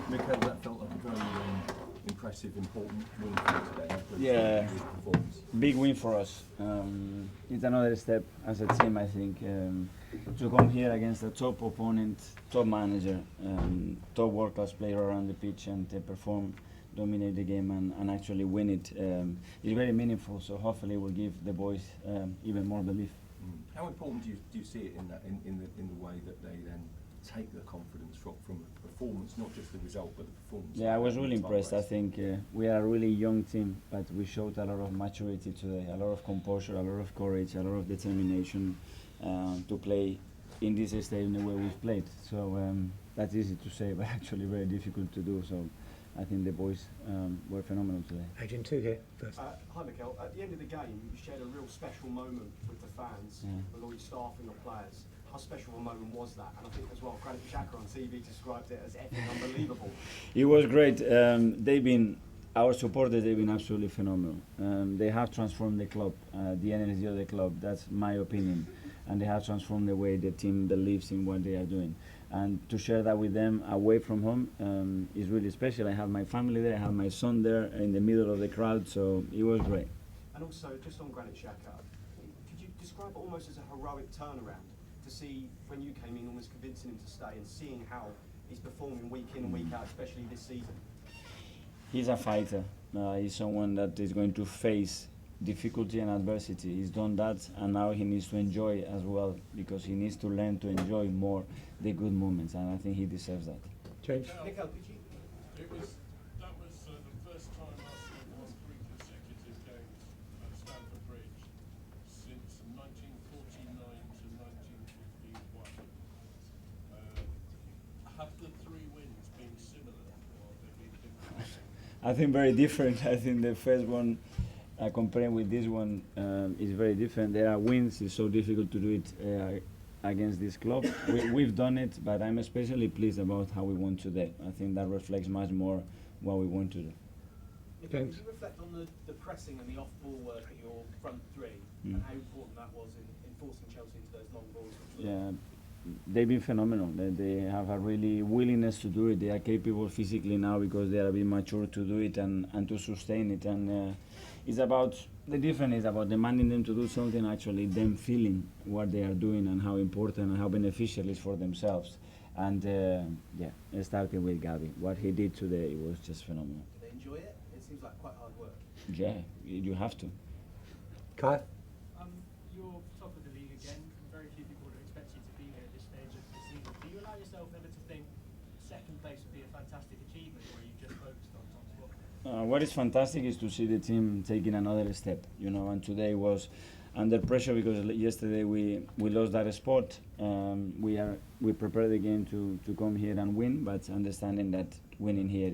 Mikel, that felt like a very impressive, important win for you today. Yeah. Performance. Big win for us. It's another step as a team, I think, to come here against a top opponent, top manager, top world-class player around the pitch and perform, dominate the game and actually win it. It's very meaningful, so hopefully it will give the boys even more belief. How important do you see it in the way that they then take the confidence from a performance, not just the result, but the performance? Yeah, I was really impressed. I think we are a really young team, but we showed a lot of maturity today, a lot of composure, a lot of courage, a lot of determination to play in this stadium the way we've played. So that's easy to say, but actually very difficult to do. So I think the boys were phenomenal today. Agent 2 here first. Hi Mikel, at the end of the game you shared a real special moment with the fans, with all your staff and your players. How special a moment was that? And I think as well, Granit Xhaka on TV described it as effing unbelievable. It was great. Our supporters, they've been absolutely phenomenal. They have transformed the club, the energy of the club, that's my opinion. And they have transformed the way the team believes in what they are doing. And to share that with them away from home is really special. I have my family there, I have my son there in the middle of the crowd, so it was great. And also, just on Granit Xhaka, could you describe it almost as a heroic turnaround? To see when you came in, almost convincing him to stay and seeing how he's performing week in and week out, especially this season. He's a fighter. He's someone that is going to face difficulty and adversity. He's done that, and now he needs to enjoy as well, because he needs to learn to enjoy more the good moments, and I think he deserves that. James? Mikel, could you? That was the first time Arsenal won 3 consecutive games at Stamford Bridge since 1949 to 1951. Have the 3 wins been similar, or have they been different? I think very different. I think the first one, comparing with this one, is very different. There are wins. It's so difficult to do it against this club. We've done it, but I'm especially pleased about how we won today. I think that reflects much more what we want to do. James? Could you reflect on the pressing and the off-ball work at your front three and how important that was in forcing Chelsea into those long balls? Yeah, they've been phenomenal. They have a really willingness to do it. They are capable physically now because they are a bit mature to do it and to sustain it. And it's about, the difference is about demanding them to do something, actually them feeling what they are doing and how important and how beneficial it is for themselves. And yeah, it started with Gavi. What he did today was just phenomenal. Do they enjoy it? It seems like quite hard work. Yeah, you have to. Kyle? You're top of the league again. Very few people would expect you to be here at this stage of the season. Do you allow yourself ever to think second place would be a fantastic achievement, or are you just focused on top spot? What is fantastic is to see the team taking another step, and today was under pressure because yesterday we lost that spot. We prepared the game to come here and win, but understanding that winning here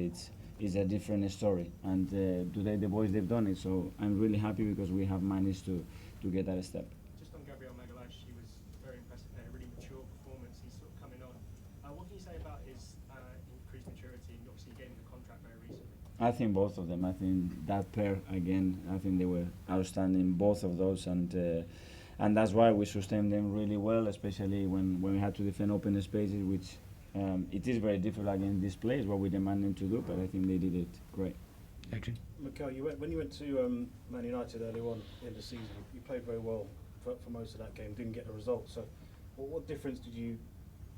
is a different story. And today the boys, they've done it, so I'm really happy because we have managed to get that step. Just on Gabriel Magalhaes, he was very impressive there, a really mature performance. He's sort of coming on. What can you say about his increased maturity and obviously getting the contract very recently? I think both of them. I think that pair again. I think they were outstanding, both of those, and that's why we sustained them really well, especially when we had to defend open spaces, which it is very difficult against this place what we demand them to do. But I think they did it great. Adrian? Mikel, when you went to Man United earlier on in the season, you played very well for most of that game, didn't get the result. So, what difference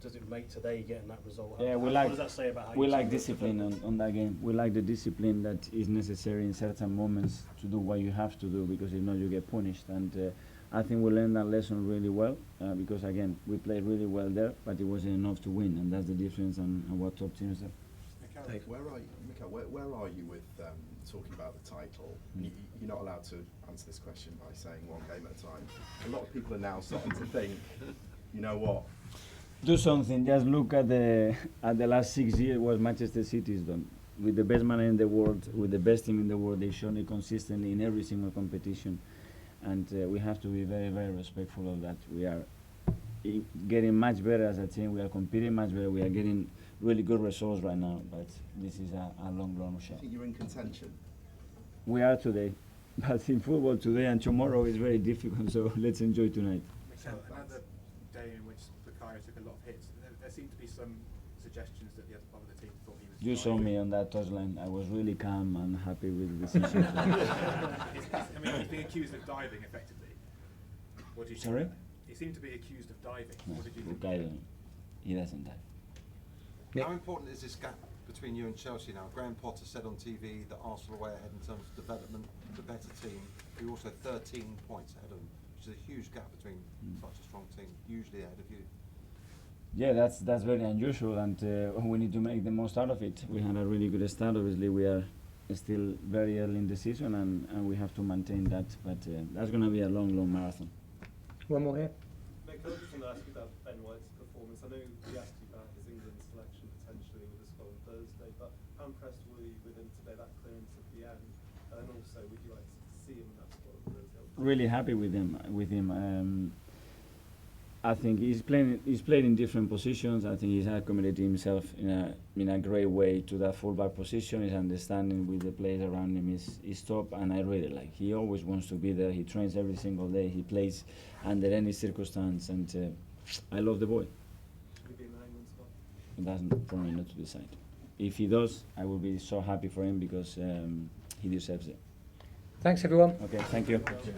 does it make today getting that result? Yeah, what does that say about how we you like discipline on that game. We like the discipline that is necessary in certain moments to do what you have to do, because if not you get punished. And I think we learned that lesson really well because again we played really well there, but it wasn't enough to win, and that's the difference on what top teams do. Mikel, where are you with talking about the title? You're not allowed to answer this question by saying one game at a time. A lot of people are now starting to think, you know what? Do something. Just look at the last 6 years what Manchester City has done. With the best man in the world, with the best team in the world, they've shown it consistently in every single competition, and we have to be very, very respectful of that. We are getting much better as a team. We are competing much better. We are getting really good results right now, but this is a long shot. I think you're in contention. We are today, but in football today and tomorrow is very difficult. So let's enjoy tonight. Another day in which Bukayo took a lot of hits. There seem to be some suggestions that the other part of the team thought he was. You saw driving. me on that touchline. I was really calm and happy with the decision. I mean, he's being accused of diving effectively. What do you think? Sorry? He seemed to be accused of diving. No, What did you look, think? I don't. He doesn't die. Nick? How important is this gap between you and Chelsea now? Graham Potter said on TV that Arsenal are way ahead in terms of development, the better team. You're also 13 points ahead of them, which is a huge gap between such a strong team, usually ahead of you. Yeah, that's very unusual, and we need to make the most out of it. We had a really good start. Obviously, we are still very early in the season, and we have to maintain that. But that's going to be a long, long marathon. One more here. Nick, I just want to ask you about Ben White's performance. I know we asked you about his England selection potentially with the squad on Thursday, but how impressed were you with him today, that clearance at the end? And also, would you like to see him in that squad on Thursday? Really happy with him. I think he's played in different positions. I think he's accommodated himself in a great way to that fullback position. His understanding with the players around him is top, and I really like. He always wants to be there. He trains every single day. He plays under any circumstance, and I love the boy. Should he be in the England squad? That's for me not to decide. If he does, I will be so happy for him because he deserves it. Thanks, everyone. Okay, thank you. Thank you.